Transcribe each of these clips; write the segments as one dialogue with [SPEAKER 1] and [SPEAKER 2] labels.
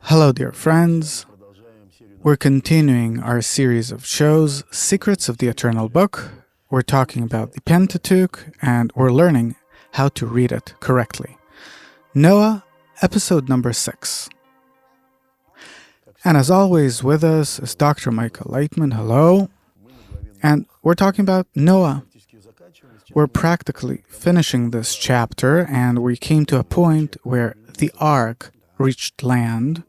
[SPEAKER 1] Hello, dear friends. We're continuing our series of shows, Secrets of the Eternal Book. We're talking about the Pentateuch, and we're learning how to read it correctly. Noah, episode number 6. And as always, with us is Dr. Michael Leitman. Hello. And we're talking about Noah. We're practically finishing this chapter, and we came to a point where the ark reached land,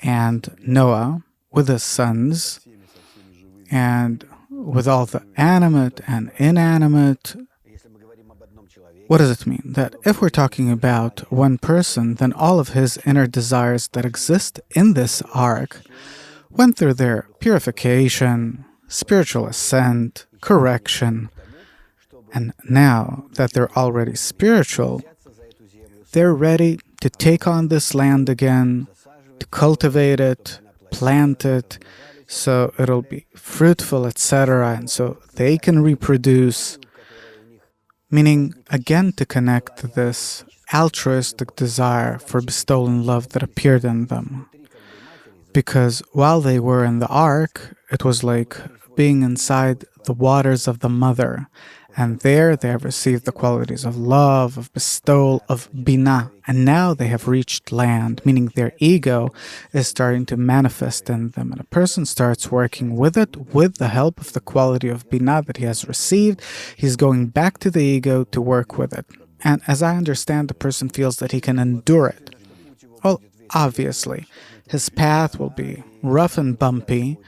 [SPEAKER 1] and Noah, with his sons, and with all the animate and inanimate. What does it mean? That if we're talking about one person, then all of his inner desires that exist in this ark went through their purification, spiritual ascent, correction, and now that they're already spiritual, they're ready to take on this land again, to cultivate it, plant it, so it'll be fruitful, etc., and so they can reproduce, meaning, again, to connect this altruistic desire for bestowal and love that appeared in them. Because while they were in the ark, it was like being inside the waters of the mother, and there they have received the qualities of love, of bestowal, of Bina. And now they have reached land, meaning their ego is starting to manifest in them. And a person starts working with it, with the help of the quality of Bina that he has received. He's going back to the ego to work with it. And as I understand, the person feels that he can endure it. Well, obviously, his path will be rough and bumpy,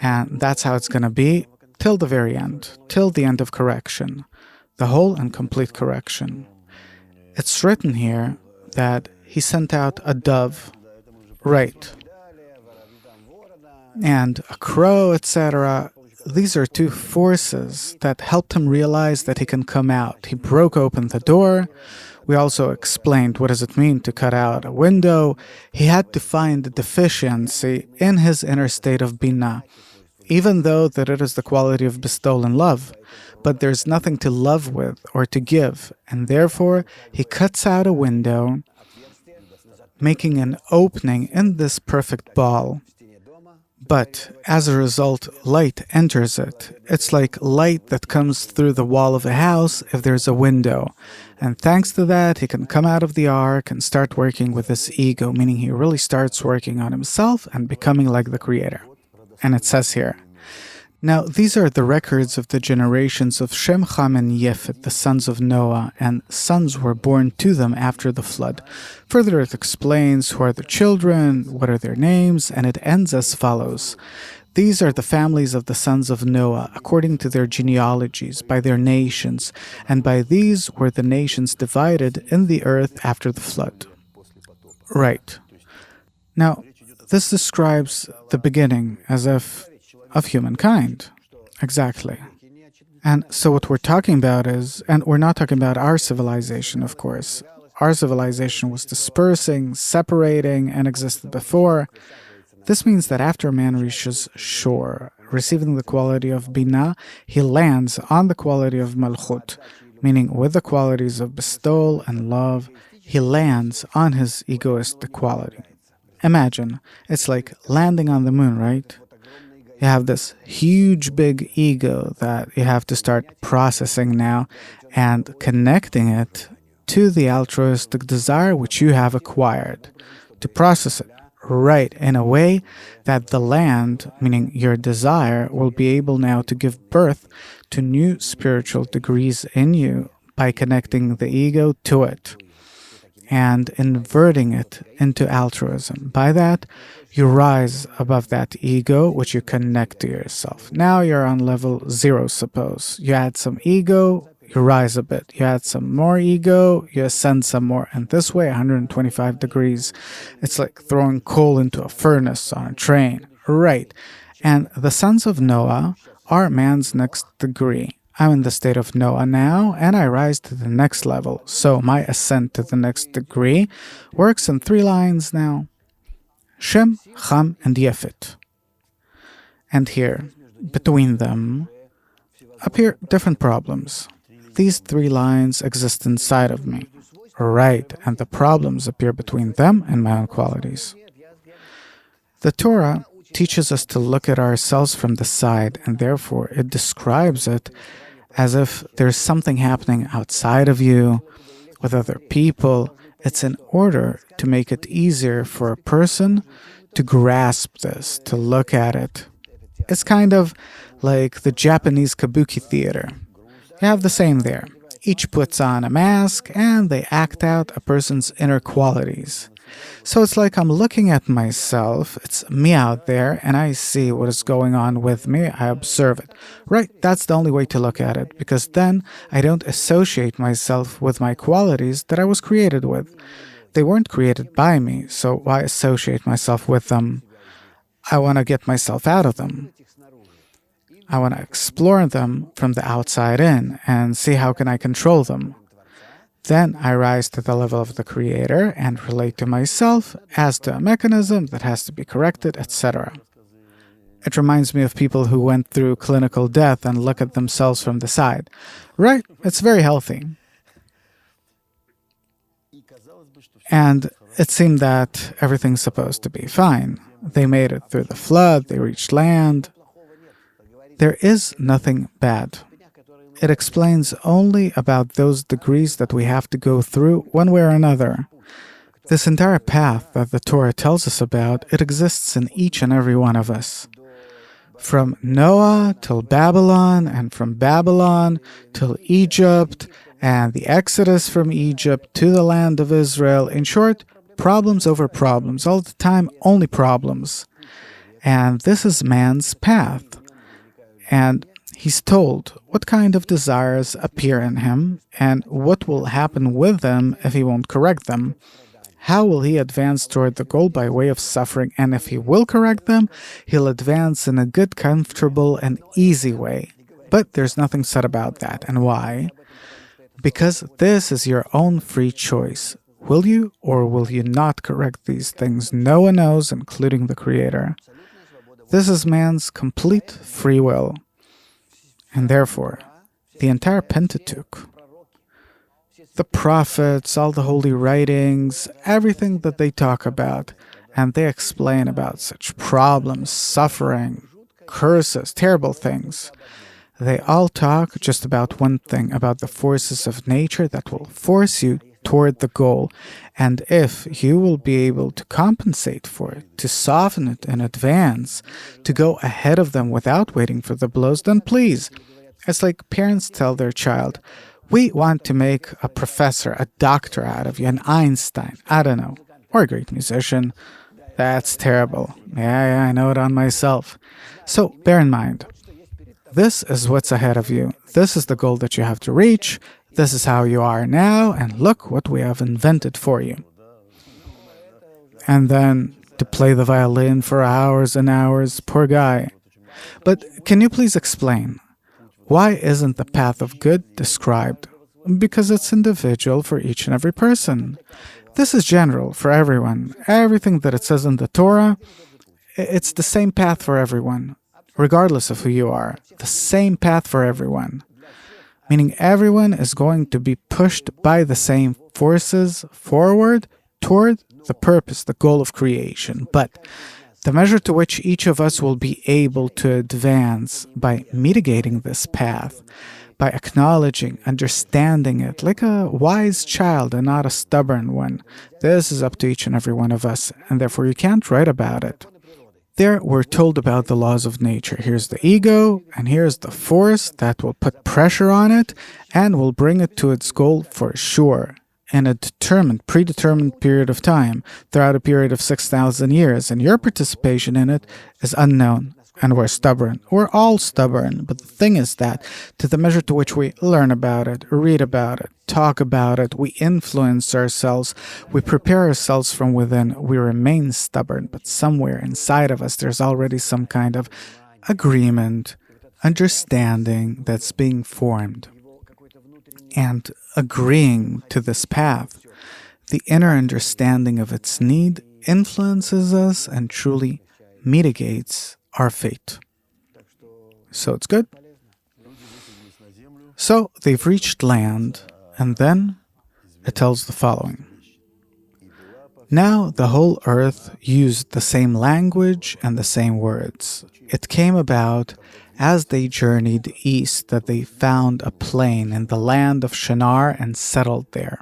[SPEAKER 1] and that's how it's going to be. Till the very end, till the end of correction, the whole and complete correction. It's written here that he sent out a dove, right, and a crow, etc. These are two forces that helped him realize that he can come out. He broke open the door. We also explained what does it mean to cut out a window. He had to find the deficiency in his inner state of Bina, even though that it is the quality of bestowal and love, but there's nothing to love with or to give, and therefore he cuts out a window, making an opening in this perfect ball. But as a result, light enters it. It's like light that comes through the wall of a house if there's a window. And thanks to that, he can come out of the ark and start working with his ego, meaning he really starts working on himself and becoming like the Creator. And it says here, now these are the records of the generations of Shem, Ham, and Yefet, the sons of Noah, and sons were born to them after the flood. Further, it explains who are the children, what are their names, and it ends as follows. These are the families of the sons of Noah, according to their genealogies, by their nations, and by these were the nations divided in the earth after the flood. Right. Now, this describes the beginning as if of humankind. Exactly. And so what we're talking about is, and we're not talking about our civilization, of course. Our civilization was dispersing, separating, and existed before. This means that after man reaches shore, receiving the quality of Bina, he lands on the quality of Malchut, meaning with the qualities of bestowal and love, he lands on his egoistic quality. Imagine, it's like landing on the moon, right? You have this huge big ego that you have to start processing now and connecting it to the altruistic desire which you have acquired, to process it right in a way that the land, meaning your desire, will be able now to give birth to new spiritual degrees in you by connecting the ego to it and inverting it into altruism. By that, you rise above that ego, which you connect to yourself. Now you're on level 0, suppose. You add some ego, you rise a bit. You add some more ego, you ascend some more. And this way, 125 degrees. It's like throwing coal into a furnace on a train. Right. And the sons of Noah are man's next degree. I'm in the state of Noah now, and I rise to the next level. So my ascent to the next degree works in 3 lines now. Shem, Ham, and Yefet. And here, between them, appear different problems. These 3 lines exist inside of me. Right, and the problems appear between them and my own qualities. The Torah teaches us to look at ourselves from the side, and therefore it describes it as if there's something happening outside of you with other people. It's in order to make it easier for a person to grasp this, to look at it. It's kind of like the Japanese kabuki theater. You have the same there. Each puts on a mask and they act out a person's inner qualities. So it's like I'm looking at myself, it's me out there, and I see what is going on with me, I observe it. Right, that's the only way to look at it, because then I don't associate myself with my qualities that I was created with. They weren't created by me, so why associate myself with them? I want to get myself out of them. I want to explore them from the outside in and see how can I control them. Then I rise to the level of the creator and relate to myself as to a mechanism that has to be corrected, etc. It reminds me of people who went through clinical death and look at themselves from the side. Right? It's very healthy. And it seemed that everything's supposed to be fine. They made it through the flood, they reached land. There is nothing bad. It explains only about those degrees that we have to go through one way or another. This entire path that the Torah tells us about, it exists in each and every one of us. From Noah till Babylon, and from Babylon till Egypt, and the Exodus from Egypt to the land of Israel. In short, problems over problems, all the time, only problems. And this is man's path. And he's told what kind of desires appear in him and what will happen with them if he won't correct them. How will he advance toward the goal by way of suffering? And if he will correct them, he'll advance in a good, comfortable, and easy way. But there's nothing said about that. And why? Because this is your own free choice. Will you or will you not correct these things? No one knows, including the Creator. This is man's complete free will. And therefore, the entire Pentateuch, the prophets, all the holy writings, everything that they talk about, and they explain about such problems, suffering, curses, terrible things, they all talk just about one thing, about the forces of nature that will force you toward the goal. And if you will be able to compensate for it, to soften it in advance, to go ahead of them without waiting for the blows, then please. It's like parents tell their child, we want to make a professor, a doctor out of you, an Einstein, I don't know, or a great musician. That's terrible. Yeah, I know it on myself. So bear in mind, this is what's ahead of you. This is the goal that you have to reach. This is how you are now, and look what we have invented for you. And then to play the violin for hours and hours, poor guy. But can you please explain, why isn't the path of good described? Because it's individual for each and every person. This is general for everyone. Everything that it says in the Torah, it's the same path for everyone, regardless of who you are. The same path for everyone. Meaning everyone is going to be pushed by the same forces forward toward the purpose, the goal of creation. But the measure to which each of us will be able to advance by mitigating this path, by acknowledging, understanding it like a wise child and not a stubborn one, this is up to each and every one of us, and therefore you can't write about it. There we're told about the laws of nature. Here's the ego, and here's the force that will put pressure on it and will bring it to its goal for sure in a predetermined period of time, throughout a period of 6,000 years, and your participation in it is unknown. And we're stubborn. We're all stubborn. But the thing is that to the measure to which we learn about it, read about it, talk about it, we influence ourselves, we prepare ourselves from within, we remain stubborn. But somewhere inside of us, there's already some kind of agreement, understanding that's being formed. And agreeing to this path, the inner understanding of its need influences us and truly mitigates our fate. So it's good. So they've reached land, and then it tells the following. Now the whole earth used the same language and the same words. It came about as they journeyed east that they found a plain in the land of Shinar and settled there.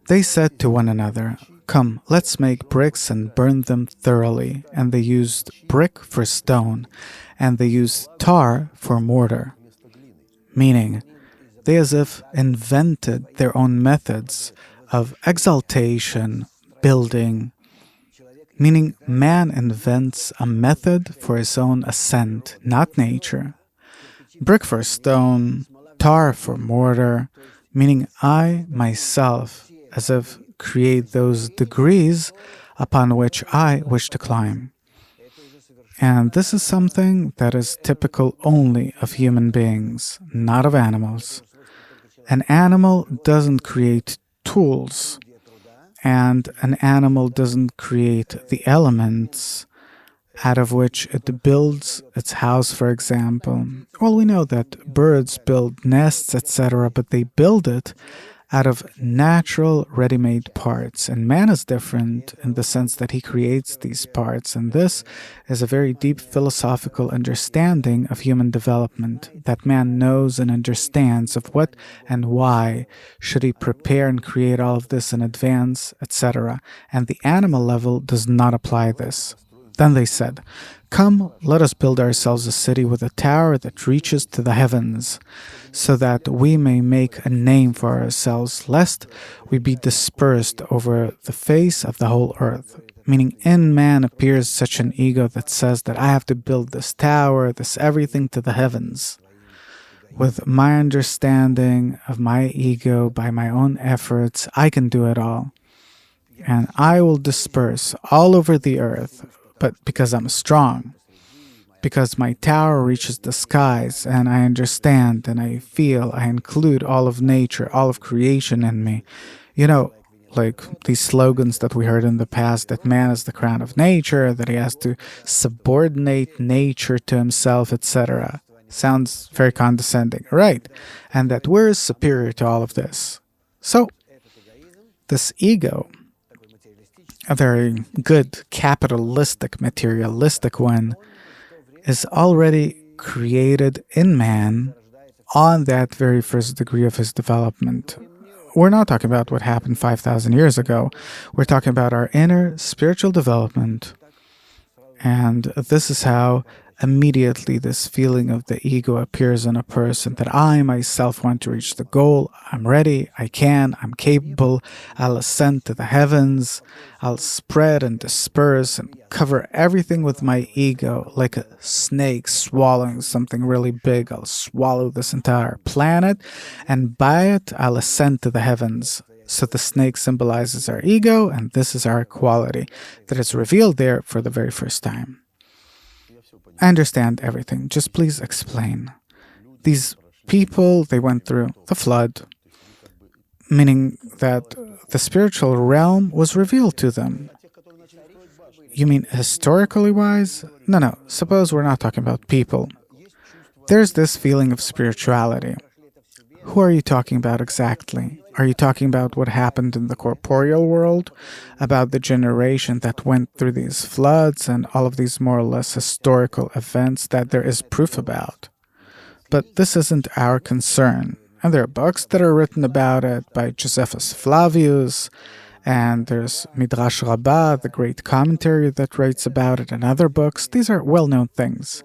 [SPEAKER 1] They said to one another, "Come, let's make bricks and burn them thoroughly." And they used brick for stone, and they used tar for mortar. Meaning, they as if invented their own methods of exaltation, building, meaning man invents a method for his own ascent, not nature. Brick for stone, tar for mortar, meaning I myself as if create those degrees upon which I wish to climb. And this is something that is typical only of human beings, not of animals. An animal doesn't create tools, and an animal doesn't create the elements out of which it builds its house, for example. Well, we know that birds build nests, etc., but they build it out of natural ready-made parts. And man is different in the sense that he creates these parts. And this is a very deep philosophical understanding of human development, that man knows and understands of what and why should he prepare and create all of this in advance, etc. And the animal level does not apply this. Then they said, "Come, let us build ourselves a city with a tower that reaches to the heavens, so that we may make a name for ourselves, lest we be dispersed over the face of the whole earth." Meaning, in man appears such an ego that says that I have to build this tower, this everything to the heavens. With my understanding of my ego, by my own efforts, I can do it all. And I will disperse all over the earth. But because I'm strong, because my tower reaches the skies, and I understand and I feel, I include all of nature, all of creation in me. You know, like these slogans that we heard in the past, that man is the crown of nature, that he has to subordinate nature to himself, etc. Sounds very condescending, right? And that we're superior to all of this. So, this ego, a very good, capitalistic, materialistic one, is already created in man on that very first degree of his development. We're not talking about what happened 5,000 years ago. We're talking about our inner spiritual development. And this is how immediately this feeling of the ego appears in a person, that I myself want to reach the goal. I'm ready. I can. I'm capable. I'll ascend to the heavens. I'll spread and disperse and cover everything with my ego, like a snake swallowing something really big. I'll swallow this entire planet, and by it, I'll ascend to the heavens. So the snake symbolizes our ego, and this is our quality that is revealed there for the very first time. I understand everything. Just please explain. These people, they went through the flood, meaning that the spiritual realm was revealed to them. You mean historically wise? No. Suppose we're not talking about people. There's this feeling of spirituality. Who are you talking about exactly? Are you talking about what happened in the corporeal world? About the generation that went through these floods and all of these more or less historical events that there is proof about? But this isn't our concern. And there are books that are written about it by Josephus Flavius, and there's Midrash Rabbah, the great commentary that writes about it, and other books. These are well-known things.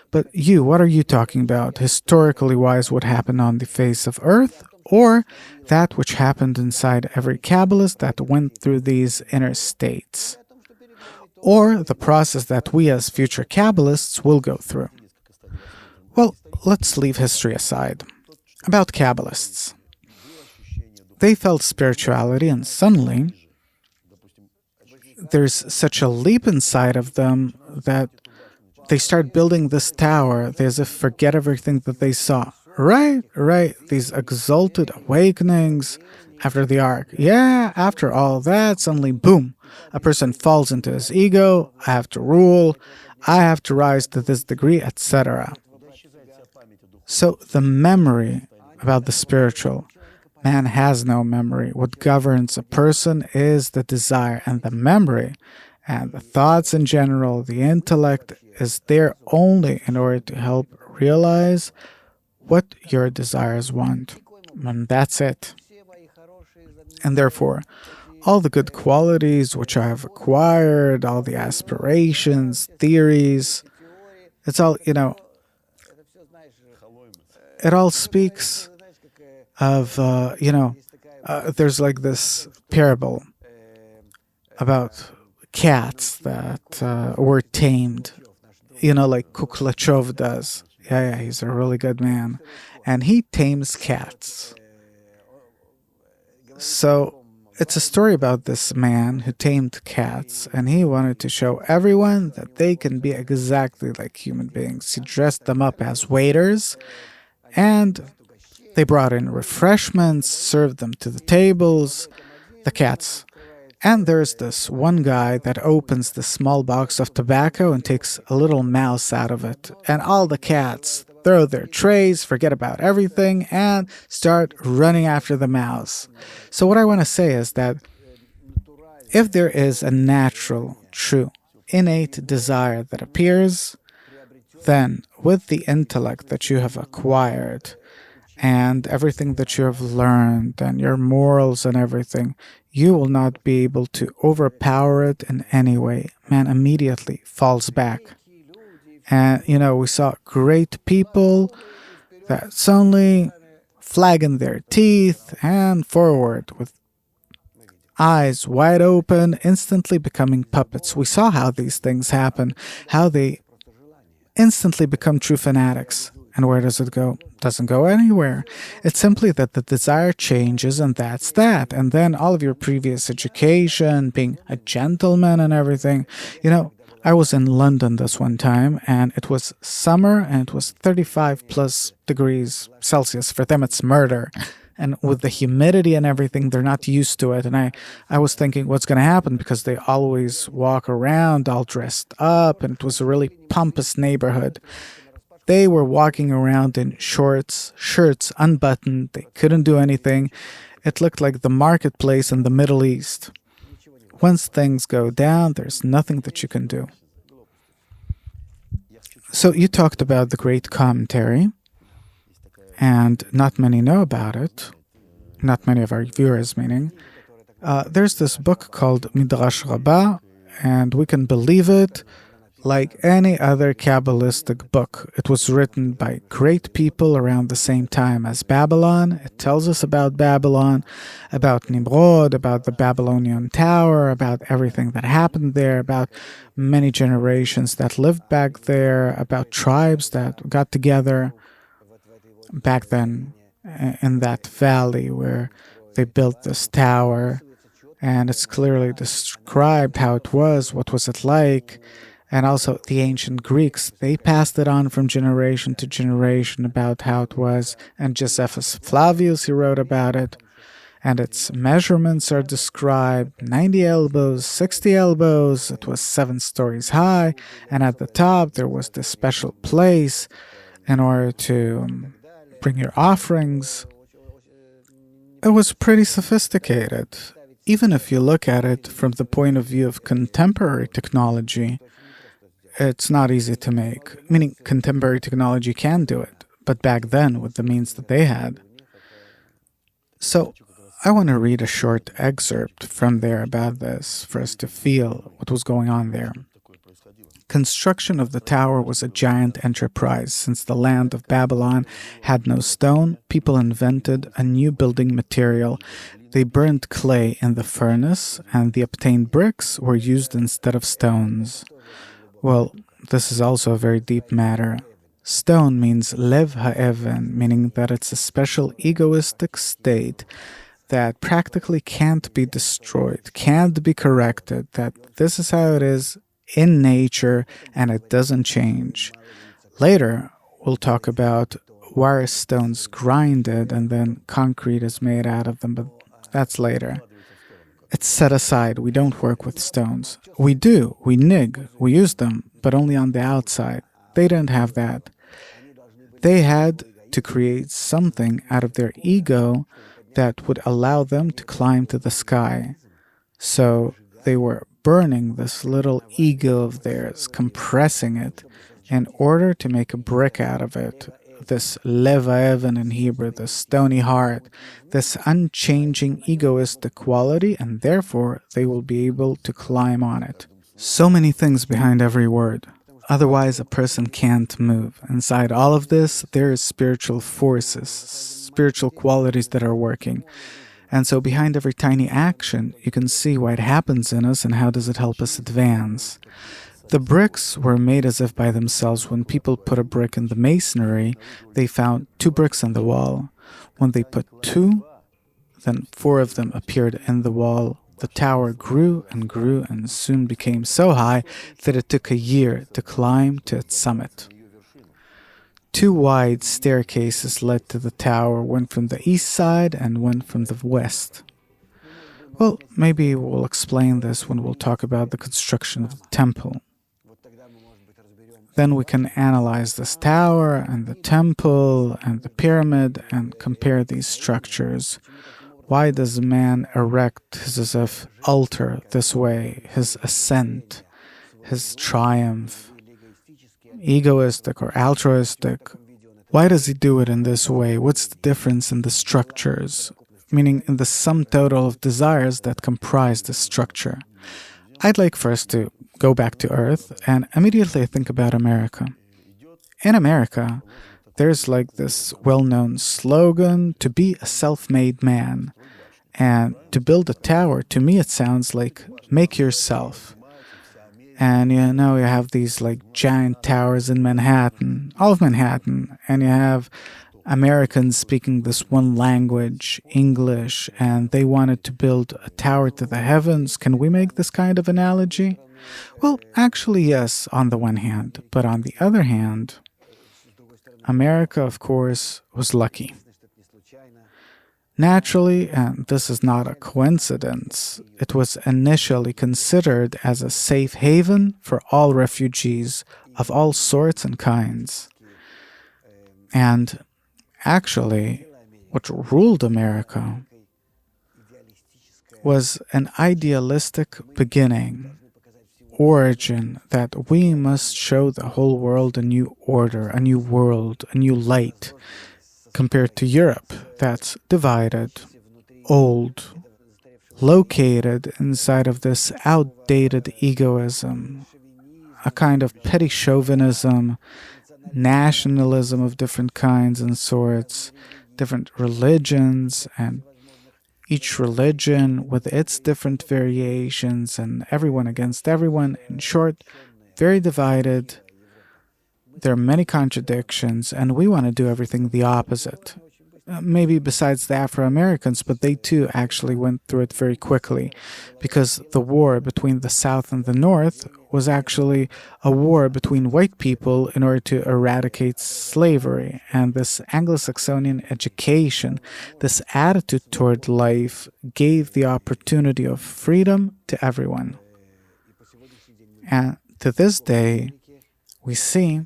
[SPEAKER 1] But you, what are you talking about? Historically wise, what happened on the face of earth? Or that which happened inside every Kabbalist that went through these inner states? Or the process that we as future Kabbalists will go through? Well, let's leave history aside. About Kabbalists. They felt spirituality, and suddenly there's such a leap inside of them that they start building this tower. They as if forget everything that they saw. Right. These exalted awakenings after the ark. Yeah, after all that, suddenly, boom, a person falls into his ego. I have to rule. I have to rise to this degree, etc. So the memory about the spiritual Man has no memory. What governs a person is the desire and the memory. And the thoughts in general, the intellect, is there only in order to help realize what your desires want. And that's it. And therefore, all the good qualities which I have acquired, all the aspirations, theories, it's all, it all speaks of, there's like this parable about cats that were tamed, like Kuklachov does. Yeah, he's a really good man. And he tames cats. So it's a story about this man who tamed cats, and he wanted to show everyone that they can be exactly like human beings. He dressed them up as waiters, and they brought in refreshments, served them to the tables, the cats. And there's this one guy that opens the small box of tobacco and takes a little mouse out of it. And all the cats throw their trays, forget about everything, and start running after the mouse. So what I want to say is that if there is a natural, true, innate desire that appears, then with the intellect that you have acquired and everything that you have learned and your morals and everything, you will not be able to overpower it in any way. Man immediately falls back. And, we saw great people that suddenly flagging their teeth and forward with eyes wide open, instantly becoming puppets. We saw how these things happen, how they instantly become true fanatics. And where does it go? Doesn't go anywhere. It's simply that the desire changes, and that's that. And then all of your previous education, being a gentleman and everything. I was in London this one time, and it was summer, and it was 35 plus degrees Celsius. For them, it's murder. And with the humidity and everything, they're not used to it. And I was thinking, what's going to happen? Because they always walk around all dressed up, and it was a really pompous neighborhood. They were walking around in shorts, shirts unbuttoned. They couldn't do anything. It looked like the marketplace in the Middle East. Once things go down, there's nothing that you can do. So you talked about the great commentary, and not many know about it. Not many of our viewers, meaning. There's this book called Midrash Rabbah, and we can believe it like any other Kabbalistic book. It was written by great people around the same time as Babylon. It tells us about Babylon, about Nimrod, about the Babylonian Tower, about everything that happened there, about many generations that lived back there, about tribes that got together back then in that valley where they built this tower. And it's clearly described how it was, what was it like. And also the ancient Greeks, they passed it on from generation to generation about how it was. And Josephus Flavius, he wrote about it. And its measurements are described, 90 elbows, 60 elbows. It was 7 stories high. And at the top, there was this special place in order to bring your offerings. It was pretty sophisticated. Even if you look at it from the point of view of contemporary technology, it's not easy to make. Meaning, contemporary technology can do it, but back then, with the means that they had. So, I want to read a short excerpt from there about this for us to feel what was going on there. Construction of the tower was a giant enterprise. Since the land of Babylon had no stone, people invented a new building material. They burned clay in the furnace, and the obtained bricks were used instead of stones. Well, this is also a very deep matter. Stone means lev ha'even, meaning that it's a special egoistic state that practically can't be destroyed, can't be corrected, that this is how it is in nature and it doesn't change. Later, we'll talk about why are stones grinded and then concrete is made out of them, but that's later. It's set aside. We don't work with stones. We do. We nig. We use them, but only on the outside. They didn't have that. They had to create something out of their ego that would allow them to climb to the sky. So they were burning this little ego of theirs, compressing it in order to make a brick out of it. This leva even in Hebrew, this stony heart, this unchanging egoistic quality, and therefore they will be able to climb on it. So many things behind every word. Otherwise, a person can't move. Inside all of this, there is spiritual forces, spiritual qualities that are working. And so behind every tiny action, you can see why it happens in us and how does it help us advance. The bricks were made as if by themselves. When people put a brick in the masonry, they found 2 bricks in the wall. When they put 2, then 4 of them appeared in the wall. The tower grew and soon became so high that it took a year to climb to its summit. 2 wide staircases led to the tower, one from the east side and one from the west. Well, maybe we'll explain this when we'll talk about the construction of the temple. Then we can analyze this tower and the temple and the pyramid and compare these structures. Why does man erect his altar this way, his ascent, his triumph? Egoistic or altruistic? Why does he do it in this way? What's the difference in the structures? Meaning in the sum total of desires that comprise the structure. I'd like first to go back to Earth and immediately think about America. In America, there's like this well-known slogan to be a self-made man. And to build a tower, to me it sounds like make yourself. And you have these like giant towers in Manhattan, all of Manhattan, and you have Americans speaking this one language, English, and they wanted to build a tower to the heavens. Can we make this kind of analogy? Well, actually, yes, on the one hand. But on the other hand, America, of course, was lucky. Naturally, and this is not a coincidence, it was initially considered as a safe haven for all refugees of all sorts and kinds. And actually, what ruled America was an idealistic beginning, origin, that we must show the whole world a new order, a new world, a new light, compared to Europe, that's divided, old, located inside of this outdated egoism, a kind of petty chauvinism, nationalism of different kinds and sorts, different religions, and each religion with its different variations, and everyone against everyone. In short, very divided. There are many contradictions, and we want to do everything the opposite. Maybe besides the Afro-Americans, but they too actually went through it very quickly, because the war between the South and the North was actually a war between white people in order to eradicate slavery. And this Anglo-Saxonian education, this attitude toward life, gave the opportunity of freedom to everyone. And to this day, we see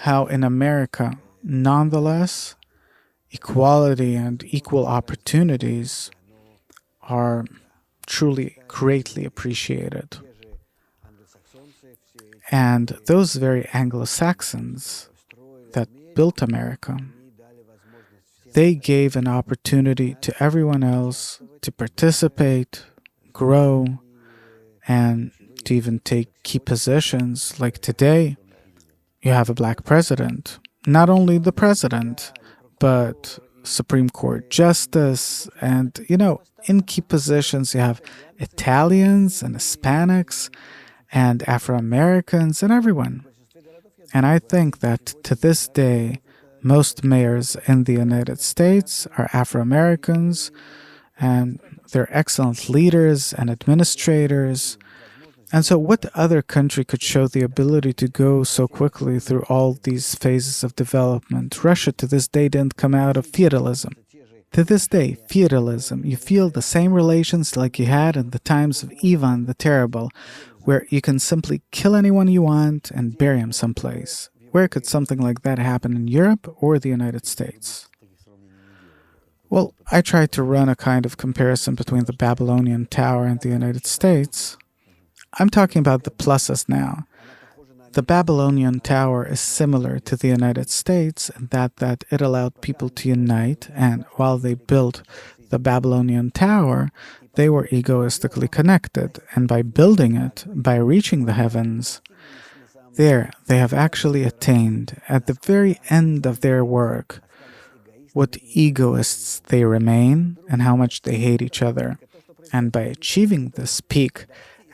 [SPEAKER 1] how in America, nonetheless, equality and equal opportunities are truly greatly appreciated. And those very Anglo-Saxons that built America, they gave an opportunity to everyone else to participate, grow, and to even take key positions. Like today, you have a black president. Not only the president, but Supreme Court justice. And, in key positions, you have Italians and Hispanics and Afro-Americans and everyone. And I think that to this day, most mayors in the United States are Afro-Americans, and they're excellent leaders and administrators. And so what other country could show the ability to go so quickly through all these phases of development? Russia to this day didn't come out of feudalism. To this day, feudalism, you feel the same relations like you had in the times of Ivan the Terrible, where you can simply kill anyone you want and bury him someplace. Where could something like that happen in Europe or the United States? Well, I tried to run a kind of comparison between the Babylonian Tower and the United States. I'm talking about the pluses now. The Babylonian Tower is similar to the United States in that it allowed people to unite, and while they built the Babylonian Tower, they were egoistically connected, and by building it, by reaching the heavens, there they have actually attained, at the very end of their work, what egoists they remain and how much they hate each other. And by achieving this peak,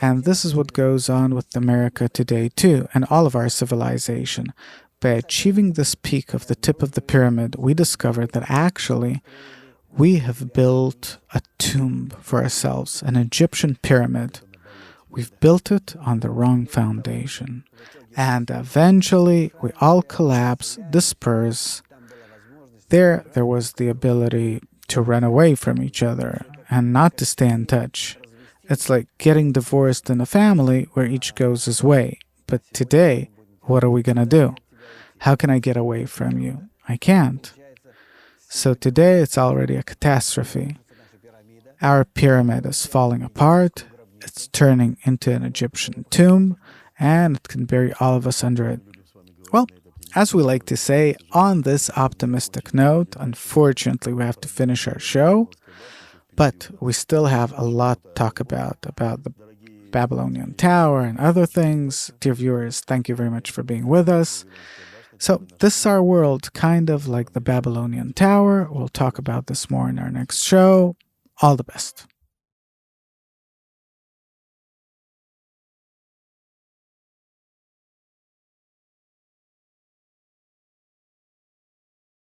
[SPEAKER 1] and this is what goes on with America today too, and all of our civilization, by achieving this peak of the tip of the pyramid, we discovered that actually we have built a tomb for ourselves, an Egyptian pyramid. We've built it on the wrong foundation. And eventually we all collapse, disperse. There was the ability to run away from each other and not to stay in touch. It's like getting divorced in a family where each goes his way. But today, what are we going to do? How can I get away from you? I can't. So today it's already a catastrophe. Our pyramid is falling apart, it's turning into an Egyptian tomb, and it can bury all of us under it. Well, as we like to say, on this optimistic note, unfortunately we have to finish our show, but we still have a lot to talk about the Babylonian Tower and other things. Dear viewers, thank you very much for being with us. So this is our world, kind of like the Babylonian Tower. We'll talk about this more in our next show. All the best.